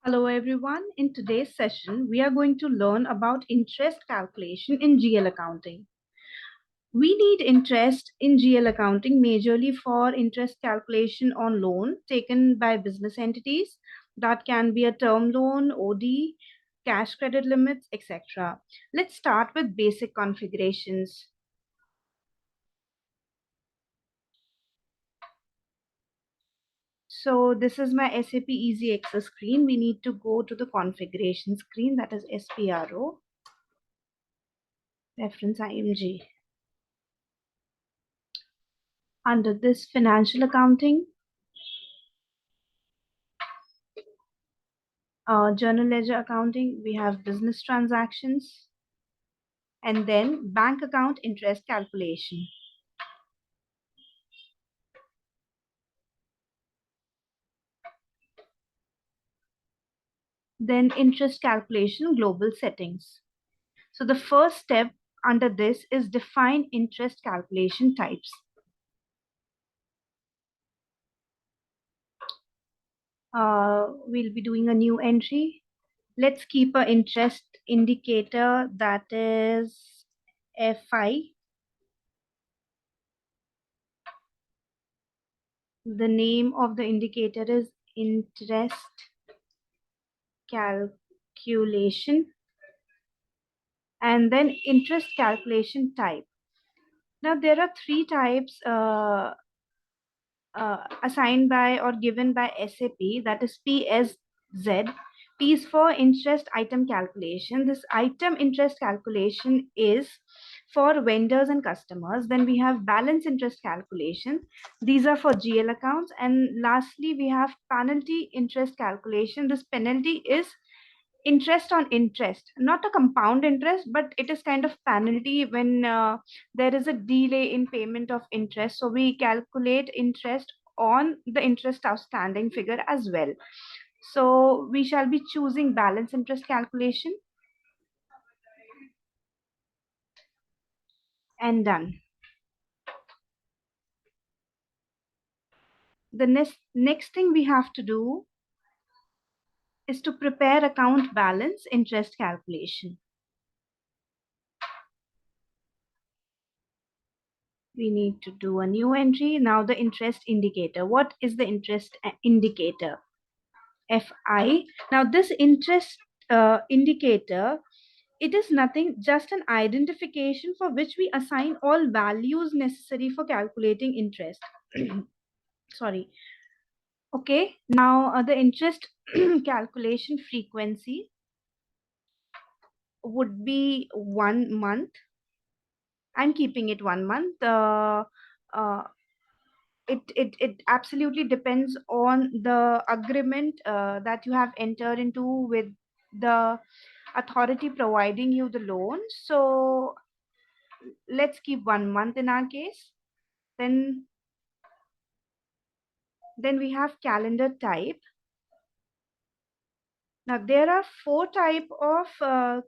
Hello everyone. In today's session, we are going to learn about interest calculation in GL accounting. We need interest in GL accounting majorly for interest calculation on loan taken by business entities. That can be a term loan, OD, cash credit limits, etc. Let's start with basic configurations. So this is my SAP Easy Access screen. We need to go to the configuration screen, that is SPRO, reference IMG. Under this financial accounting, journal ledger accounting, we have business transactions, and then bank account interest calculation. Then interest calculation global settings. So the first step under this is define interest calculation types. We'll be doing a new entry. Let's keep an interest indicator that is FI. The name of the indicator is interest calculation, and then interest calculation type. Now there are three types assigned by or given by SAP, that is PSZ. P is for interest item calculation. This item interest calculation is for vendors and customers. Then we have balance interest calculation. These are for GL accounts. And lastly, we have penalty interest calculation. This penalty is interest on interest, not a compound interest, but it is kind of penalty when there is a delay in payment of interest. So we calculate interest on the interest outstanding figure as well. So we shall be choosing balance interest calculation, and done. The next thing we have to do is to prepare account balance interest calculation. We need to do a new entry. Now the interest indicator. What is the interest indicator? FI. Now this interest indicator, it is nothing, just an identification for which we assign all values necessary for calculating interest. Sorry. Okay, now the interest calculation frequency would be 1 month. I'm keeping it 1 month. It absolutely depends on the agreement that you have entered into with the authority providing you the loan. So let's keep 1 month in our case. Then we have calendar type. Now there are 4 type of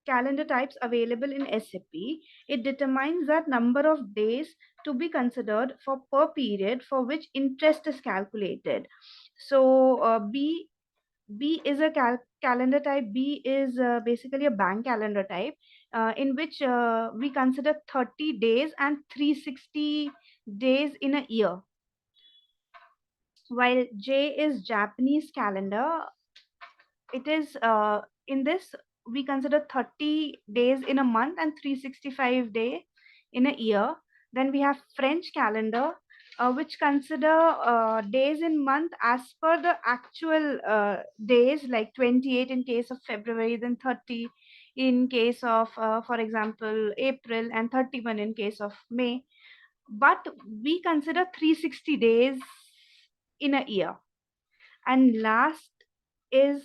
calendar types available in SAP. It determines that number of days to be considered for per period for which interest is calculated. So B is a calendar type. B is basically a bank calendar type in which we consider 30 days and 360 days in a year. While J is Japanese calendar, it is in this we consider 30 days in a month and 365 days in a year. Then we have French calendar, which consider days in month as per the actual days, like 28 in case of February, then 30 in case of, for example, April, and 31 in case of May. But we consider 360 days in a year. And last is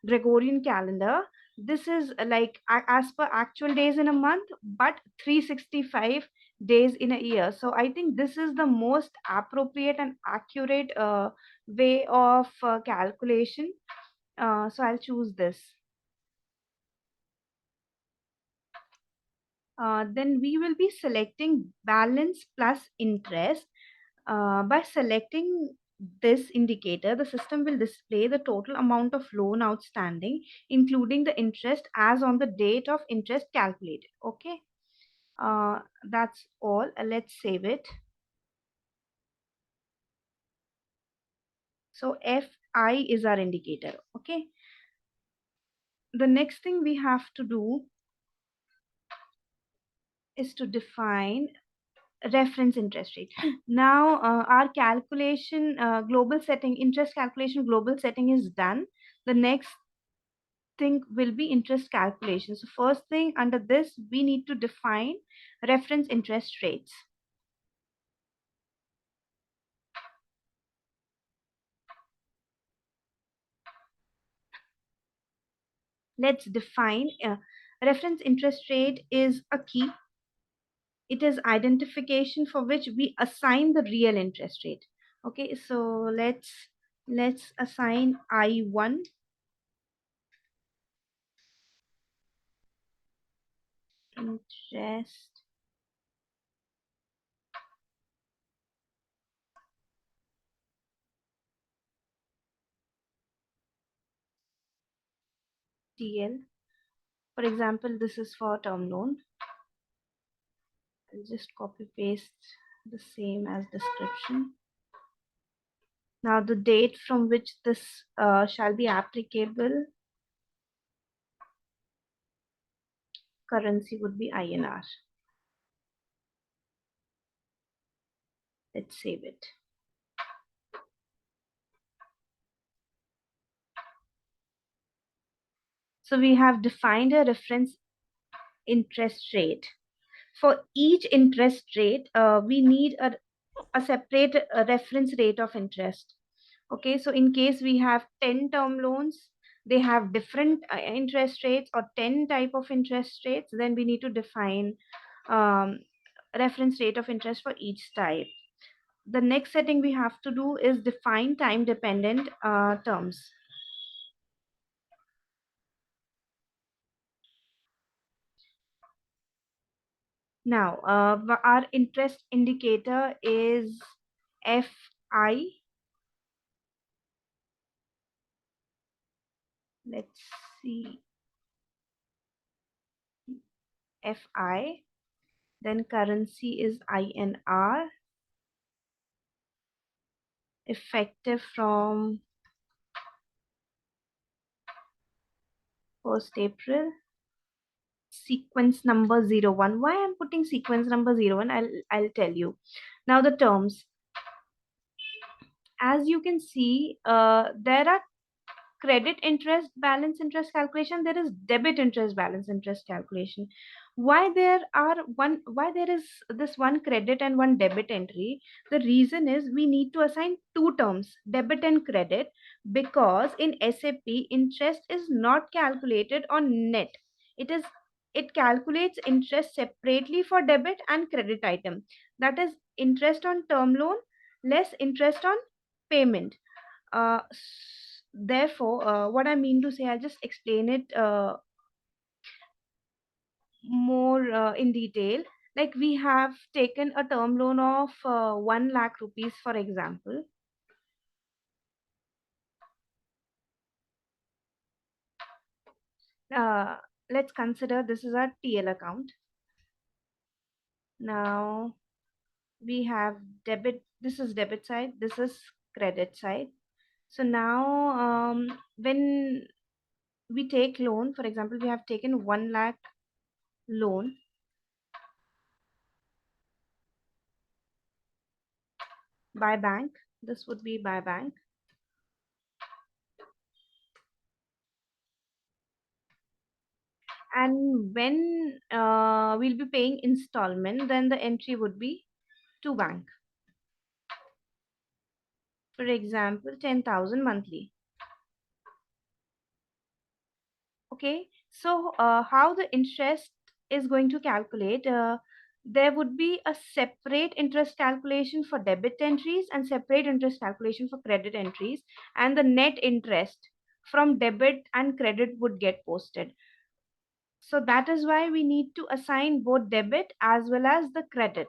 Gregorian calendar. This is like as per actual days in a month, but 365 days in a year. So I think this is the most appropriate and accurate way of calculation. So I'll choose this. Then we will be selecting balance plus interest. By selecting this indicator, the system will display the total amount of loan outstanding, including the interest as on the date of interest calculated. Okay, that's all. Let's save it. So FI is our indicator. Okay, the next thing we have to do is to define reference interest rate. Now our calculation global setting, interest calculation global setting is done. The next thing will be interest calculation. So first thing under this, we need to define reference interest rates. Let's define reference interest rate is a key. It is identification for which we assign the real interest rate. Okay, so let's assign I1, interest TL. For example, this is for term loan. I'll just copy paste the same as description. Now the date from which this shall be applicable, currency would be INR. Let's save it. So we have defined a reference interest rate. For each interest rate, we need a separate reference rate of interest. Okay, so in case we have 10 term loans, they have different interest rates, or 10 type of interest rates, then we need to define um, reference rate of interest for each type. The next setting we have to do is define time dependent terms. Now our interest indicator is FI. Let's see, FI. Then currency is INR, effective from 1st April. Sequence number 01. Why I'm putting sequence number 01, I'll tell you. Now the terms, as you can see, there are credit interest balance interest calculation, there is debit interest balance interest calculation. Why there is this one credit and one debit entry? The reason is we need to assign two terms, debit and credit, because in SAP interest is not calculated on net. It calculates interest separately for debit and credit item. That is interest on term loan less interest on payment. Therefore, what I mean to say, I'll just explain it more in detail. Like we have taken a term loan of 1 lakh rupees, for example. Uh, let's consider this is our TL account. Now we have debit, this is debit side, this is credit side. So now when we take loan, for example, we have taken 1 lakh loan by bank. This would be by bank. And when we'll be paying installment, then the entry would be to bank. For example, 10,000 monthly. Okay, so how the interest is going to calculate? There would be a separate interest calculation for debit entries and separate interest calculation for credit entries, and the net interest from debit and credit would get posted. So that is why we need to assign both debit as well as the credit.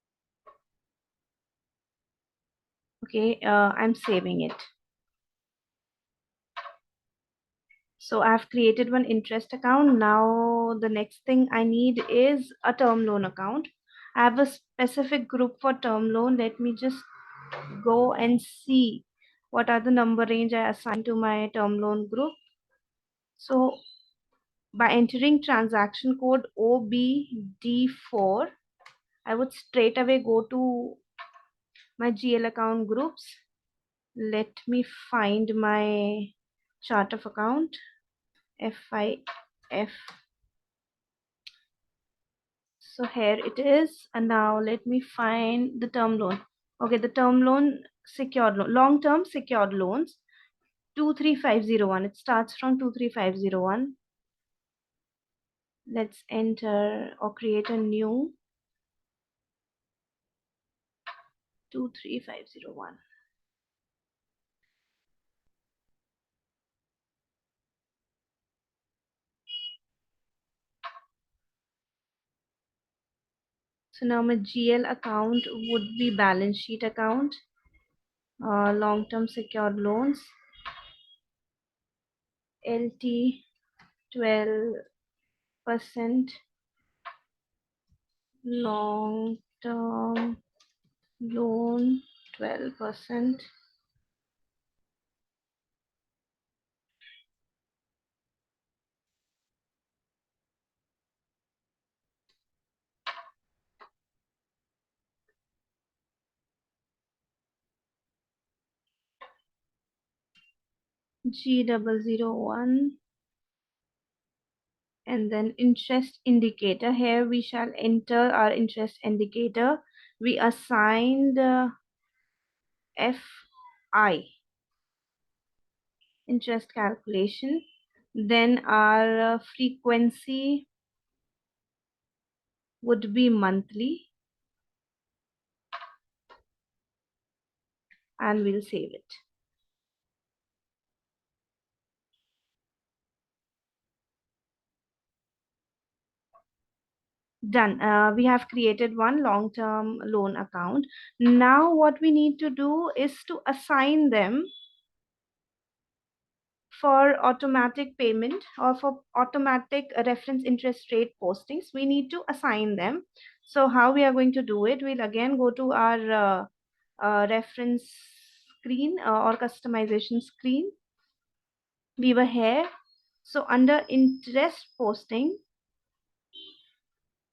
Okay, I'm saving it. So I've created one interest account. Now the next thing I need is a term loan account. I have a specific group for term loan. Let me just go and see what are the number range I assign to my term loan group. So by entering transaction code OBD4, I would straight away go to my GL account groups. Let me find my chart of account. FIF. So here it is. And now let me find the term loan. Okay, the term loan secured loan, long-term secured loans, 23501. It starts from 23501. Let's enter or create a new 23501. So now my GL account would be balance sheet account, long-term secured loans, LT 12%, long-term loan 12%, G001, and then interest indicator. Here we shall enter our interest indicator. We assigned FI, interest calculation. Then our frequency would be monthly, and we'll save it. Done. We have created one long-term loan account. Now what we need to do is to assign them for automatic payment or for automatic reference interest rate postings. We need to assign them. So how we are going to do it? We'll again go to our reference screen or customization screen. We were here. So under interest posting,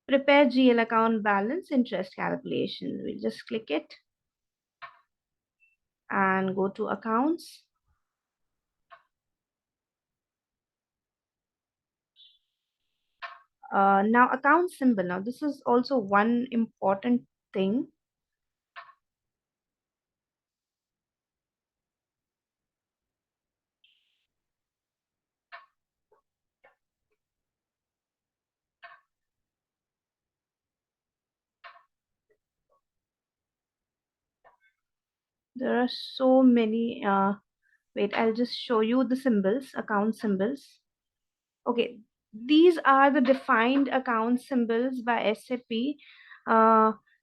prepare GL account balance interest calculation. We'll just click it and go to accounts. Now account symbol. Now this is also one important thing. There are so many. Wait, I'll just show you the symbols, account symbols. Okay, these are the defined account symbols by SAP.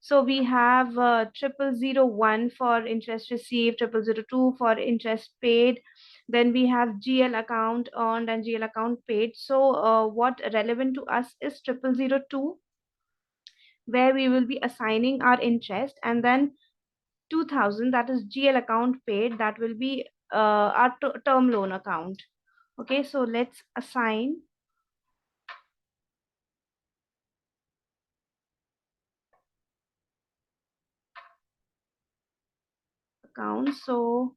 So we have 0001 for interest received, 0002 for interest paid. Then we have GL account earned and GL account paid. So what relevant to us is 0002, where we will be assigning our interest, and then 2000, that is GL account paid, that will be our term loan account. Okay, so let's assign account. So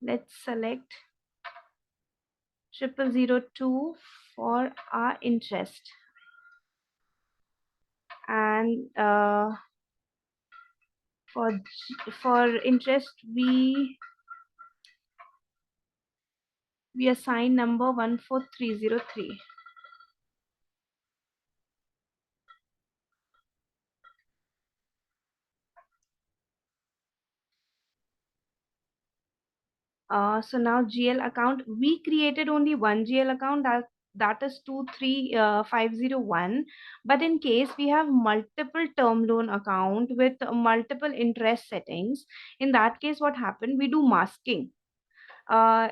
let's select 0002 for our interest, and for interest we assign number 14303. So now GL account, we created only one GL account, that is 23501. But in case we have multiple term loan account with multiple interest settings, in that case what happened, we do masking. uh,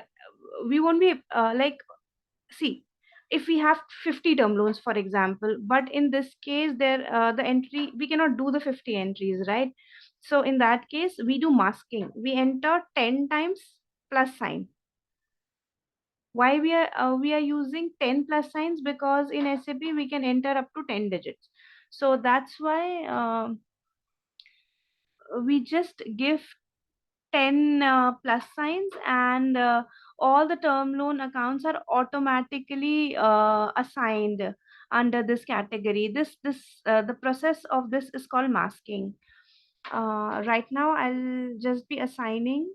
we won't be like, see, if we have 50 term loans for example, but in this case there the entry, we cannot do the 50 entries, right? So in that case we do masking, we enter 10 times plus sign. Why we are using 10 plus signs? Because in SAP we can enter up to 10 digits. So that's why we just give 10 plus signs, and all the term loan accounts are automatically assigned under this category. This the process of this is called masking. Right now I'll just be assigning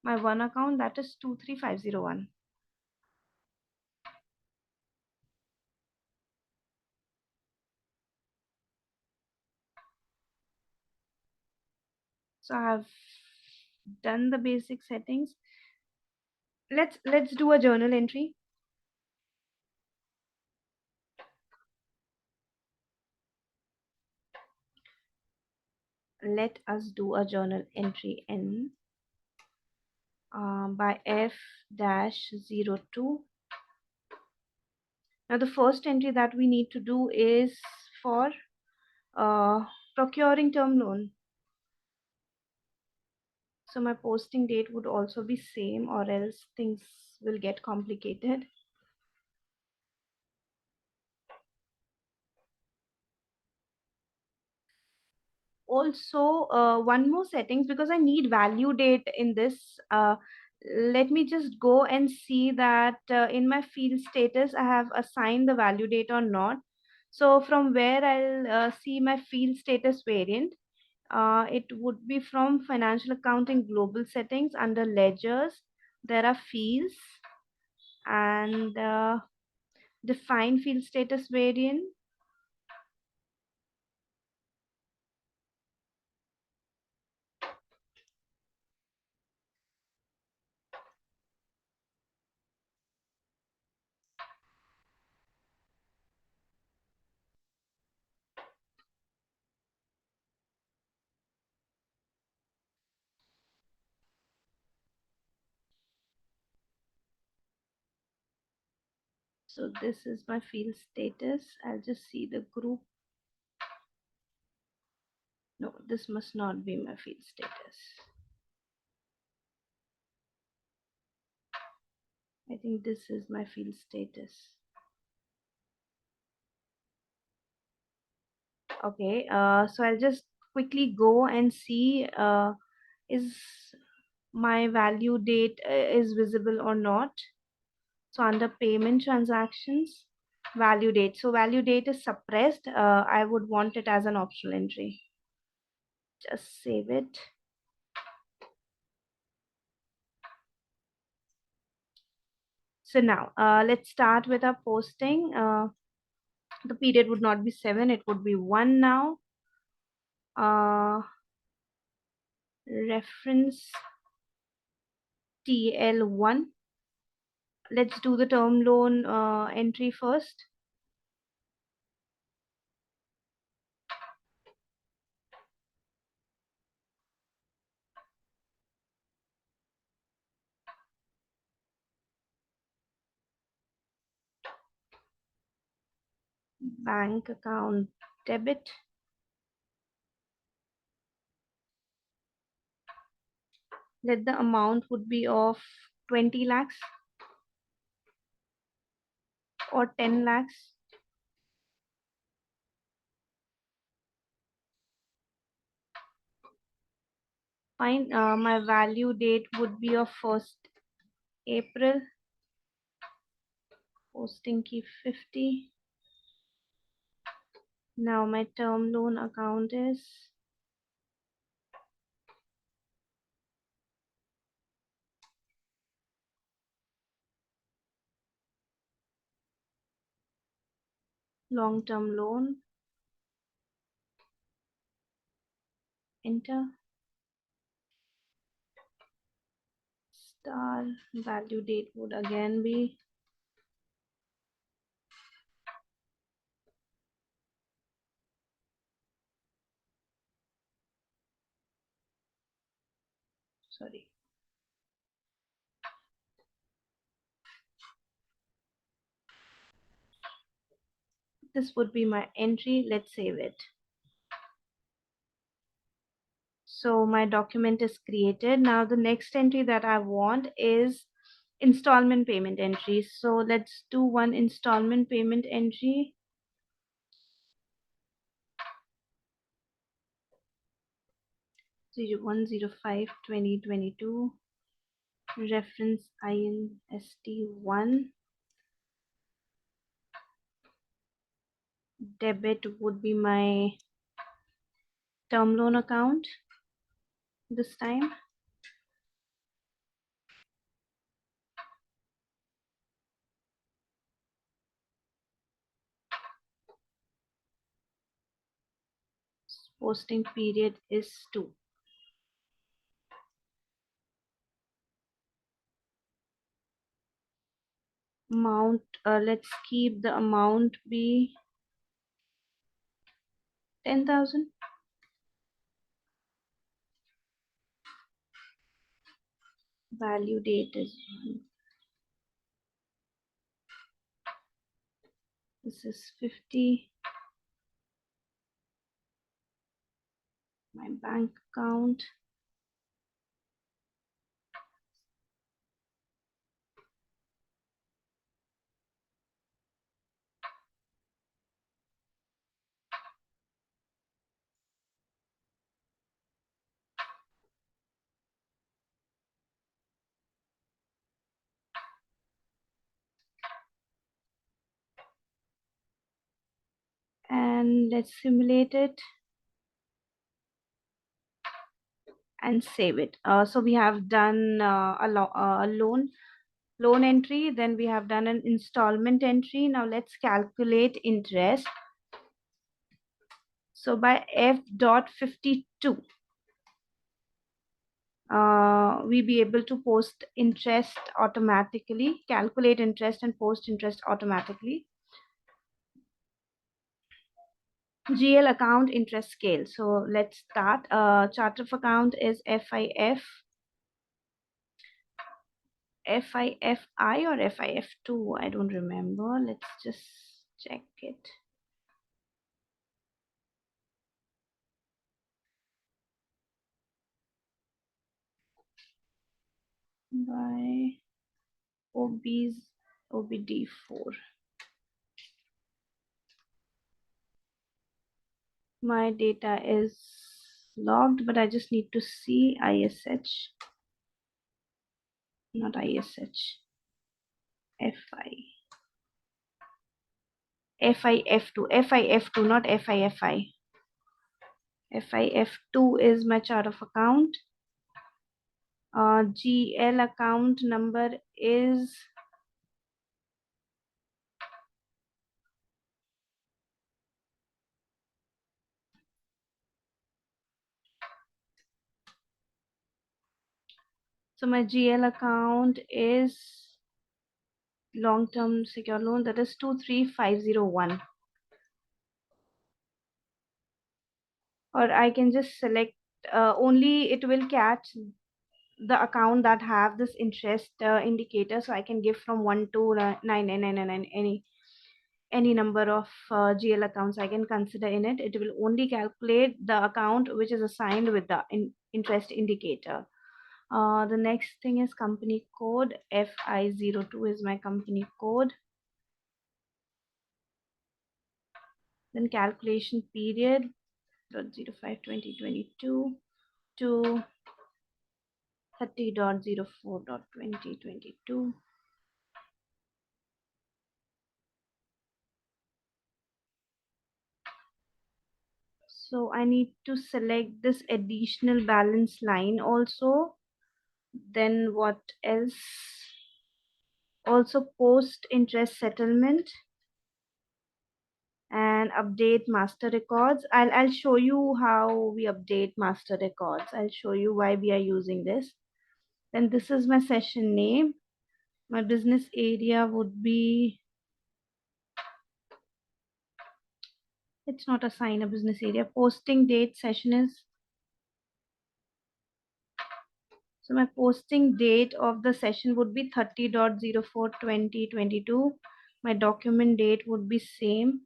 my one account, that is 23501. So I've done the basic settings. Let's do a journal entry. Let us do a journal entry in by F-02. Now the first entry that we need to do is for uh, procuring term loan. So my posting date would also be same, or else things will get complicated. Also, one more settings, because I need value date in this. Let me just go and see that in my field status I have assigned the value date or not. So from where I'll see my field status variant, it would be from financial accounting global settings. Under ledgers there are fields, and define field status variant. So this is my field status. I'll just see the group. No, this must not be my field status. I think this is my field status. Okay, so I'll just quickly go and see is my value date is visible or not. So under payment transactions, value date. So value date is suppressed. I would want it as an optional entry. Just save it. So now let's start with our posting. The period would not be 7, it would be 1 now. Reference TL1. Let's do the term loan entry first. Bank account debit. Let the amount would be of 20 lakhs or 10 lakhs. Fine. My value date would be of 1st April. Posting key 50. Now my term loan account is long-term loan. Enter. Star value date would again be Sorry. This would be my entry. Let's save it. So my document is created. Now the next entry that I want is installment payment entry. So let's do one installment payment entry. 0105/2022, reference INST1. Debit would be my term loan account this time. Posting period is 2. Amount, let's keep the amount be 10,000. Value date is 1. This is 50. My bank account. And let's simulate it and save it. So we have done a loan entry, then we have done an installment entry. Now let's calculate interest. So by F.52, we be able to post interest automatically, calculate interest and post interest automatically. GL account interest scale. So let's start. Chart of account is FIFI or FIF2. I don't remember. Let's just check it. By OBD4. My data is logged, but I just need to see ISH, not ISH, FIF2, not FIFI. FIF2 is my chart of account. GL account number is my GL account is long-term secure loan, that is 23501. Or I can just select only it will catch the account that have this interest indicator, so I can give from 1 to 999, any number of GL accounts I can consider in it. It will only calculate the account which is assigned with the interest indicator. The next thing is company code. FI02 is my company code. Then calculation period 05/2022 to 30.04.2022. So I need to select this additional balance line also. Then what else? Also post interest settlement and update master records. I'll show you how we update master records. I'll show you why we are using this. Then this is my session name. My business area would be, it's not assign a business area. Posting date session is So my posting date of the session would be 30.04.2022. My document date would be same.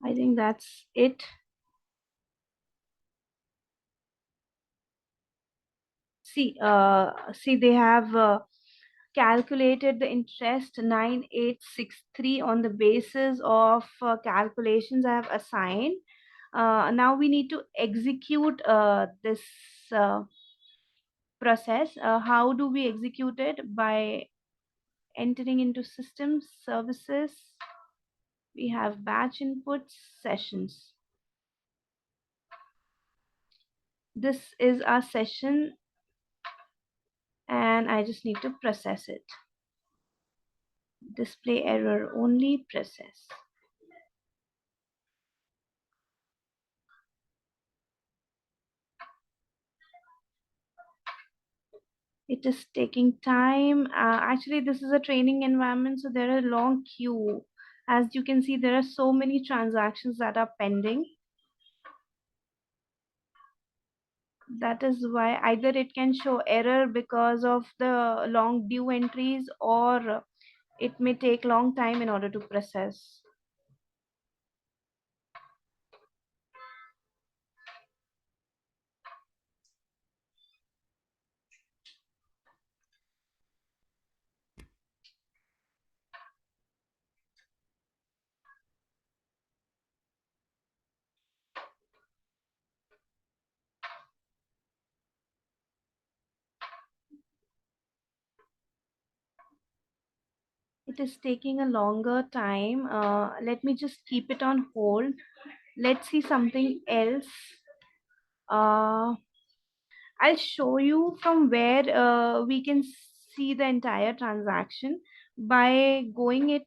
I think that's it. See, they have calculated the interest 9863 on the basis of calculations I have assigned. Now we need to execute this uh, process. How do we execute it? By entering into systems, services, we have batch inputs, sessions. This is our session and I just need to process it. Display error only, process. It is taking time. Actually, this is a training environment, so there are a long queue. As you can see, there are so many transactions that are pending. That is why either it can show error because of the long due entries, or it may take long time in order to process. It is taking a longer time. Let me just keep it on hold. Let's see something else. Uh, I'll show you from where we can see the entire transaction by going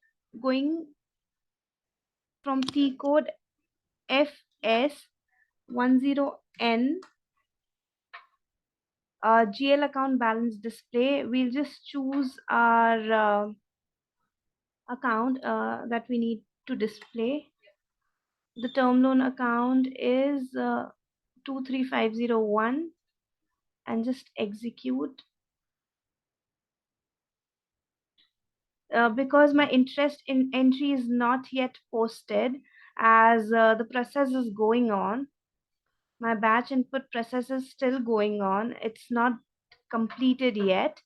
from T code FS10N GL account balance display. We'll just choose our account that we need to display. The term loan account is 23501 and just execute. Because my interest in entry is not yet posted, as the process is going on, my batch input process is still going on, it's not completed yet.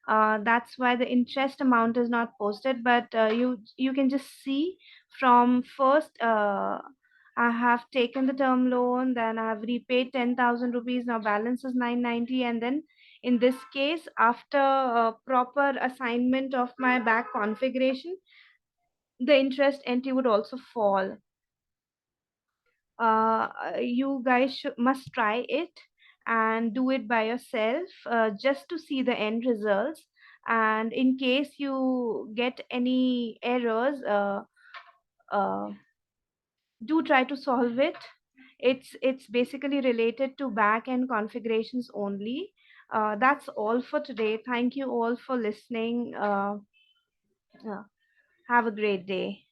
That's why the interest amount is not posted, but you can just see from first I have taken the term loan, then I have repaid 10,000 rupees, now balance is 990, and then in this case, after proper assignment of my back configuration, the interest entry would also fall. You guys must try it and do it by yourself just to see the end results. And in case you get any errors, uh, do try to solve it. It's basically related to back end configurations only. That's all for today. Thank you all for listening. Have a great day.